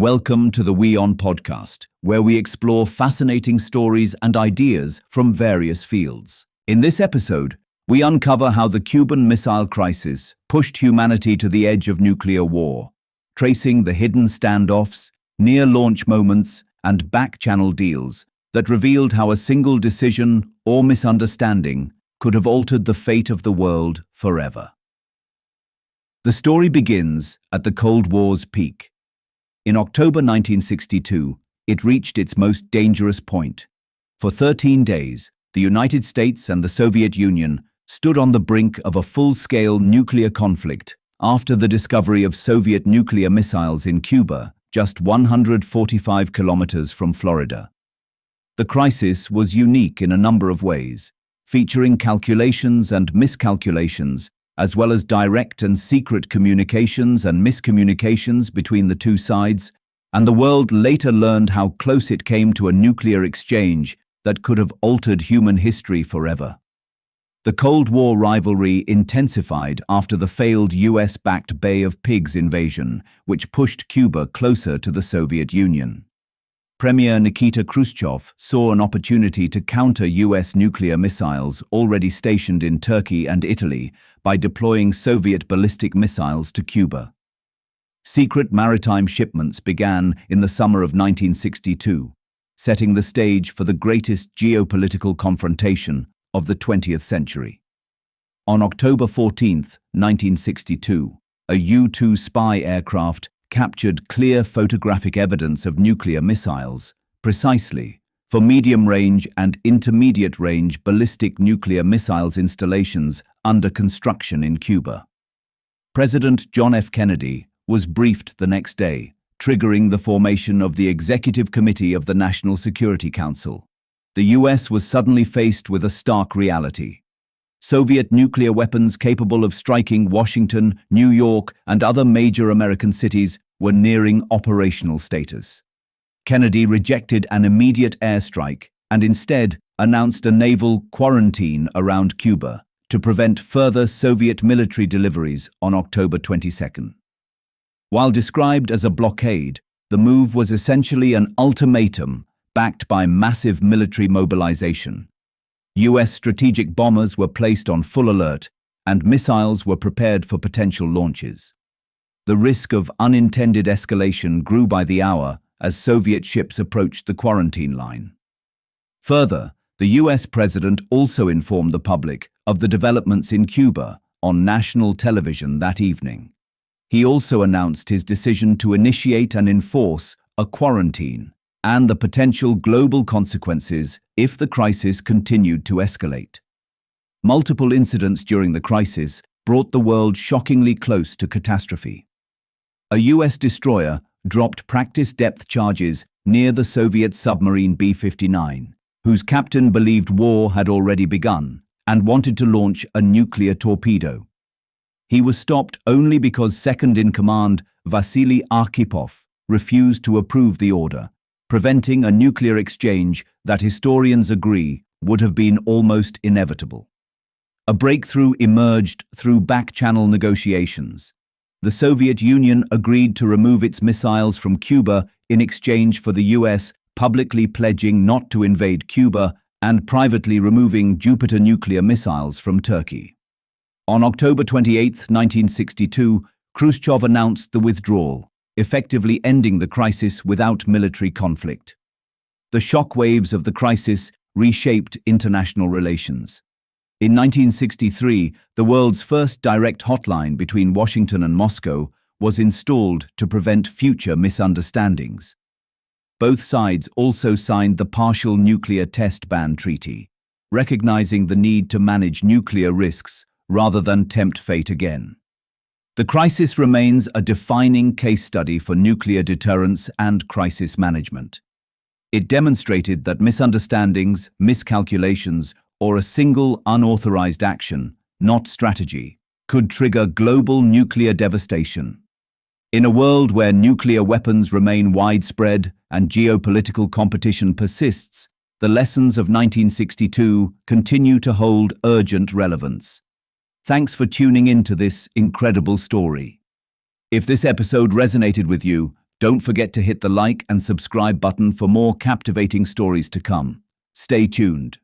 Welcome to the WION podcast, where we explore fascinating stories and ideas from various fields. In this episode, we uncover how the Cuban Missile Crisis pushed humanity to the edge of nuclear war, tracing the hidden standoffs, near-launch moments, and back-channel deals that revealed how a single decision or misunderstanding could have altered the fate of the world forever. The story begins at the Cold War's peak. In October 1962, it reached its most dangerous point. For 13 days, the United States and the Soviet Union stood on the brink of a full-scale nuclear conflict after the discovery of Soviet nuclear missiles in Cuba, just 145 kilometers from Florida. The crisis was unique in a number of ways, featuring calculations and miscalculations, as well as direct and secret communications and miscommunications between the two sides, and the world later learned how close it came to a nuclear exchange that could have altered human history forever. The Cold War rivalry intensified after the failed US-backed Bay of Pigs invasion, which pushed Cuba closer to the Soviet Union. Premier Nikita Khrushchev saw an opportunity to counter US nuclear missiles already stationed in Turkey and Italy by deploying Soviet ballistic missiles to Cuba. Secret maritime shipments began in the summer of 1962, setting the stage for the greatest geopolitical confrontation of the 20th century. On October 14, 1962, a U-2 spy aircraft captured clear photographic evidence of nuclear missiles, precisely for medium-range and intermediate-range ballistic nuclear missiles installations under construction in Cuba. President John F. Kennedy was briefed the next day, triggering the formation of the Executive Committee of the National Security Council. The US was suddenly faced with a stark reality. Soviet nuclear weapons capable of striking Washington, New York, and other major American cities were nearing operational status. Kennedy rejected an immediate airstrike and instead announced a naval quarantine around Cuba to prevent further Soviet military deliveries on October 22. While described as a blockade, the move was essentially an ultimatum backed by massive military mobilization. US strategic bombers were placed on full alert, and missiles were prepared for potential launches. The risk of unintended escalation grew by the hour as Soviet ships approached the quarantine line. Further, the US president also informed the public of the developments in Cuba on national television that evening. He also announced his decision to initiate and enforce a quarantine and the potential global consequences if the crisis continued to escalate. Multiple incidents during the crisis brought the world shockingly close to catastrophe. A US destroyer dropped practice depth charges near the Soviet submarine B-59, whose captain believed war had already begun and wanted to launch a nuclear torpedo. He was stopped only because second-in-command Vasily Arkhipov refused to approve the order, preventing a nuclear exchange that historians agree would have been almost inevitable. A breakthrough emerged through back-channel negotiations. The Soviet Union agreed to remove its missiles from Cuba in exchange for the US publicly pledging not to invade Cuba and privately removing Jupiter nuclear missiles from Turkey. On October 28, 1962, Khrushchev announced the withdrawal, effectively ending the crisis without military conflict. The shockwaves of the crisis reshaped international relations. In 1963, the world's first direct hotline between Washington and Moscow was installed to prevent future misunderstandings. Both sides also signed the Partial Nuclear Test Ban Treaty, recognizing the need to manage nuclear risks rather than tempt fate again. The crisis remains a defining case study for nuclear deterrence and crisis management. It demonstrated that misunderstandings, miscalculations, or a single unauthorized action, not strategy, could trigger global nuclear devastation. In a world where nuclear weapons remain widespread and geopolitical competition persists, the lessons of 1962 continue to hold urgent relevance. Thanks for tuning in to this incredible story. If this episode resonated with you, Don't forget to hit the like and subscribe button for more captivating stories to come. Stay tuned.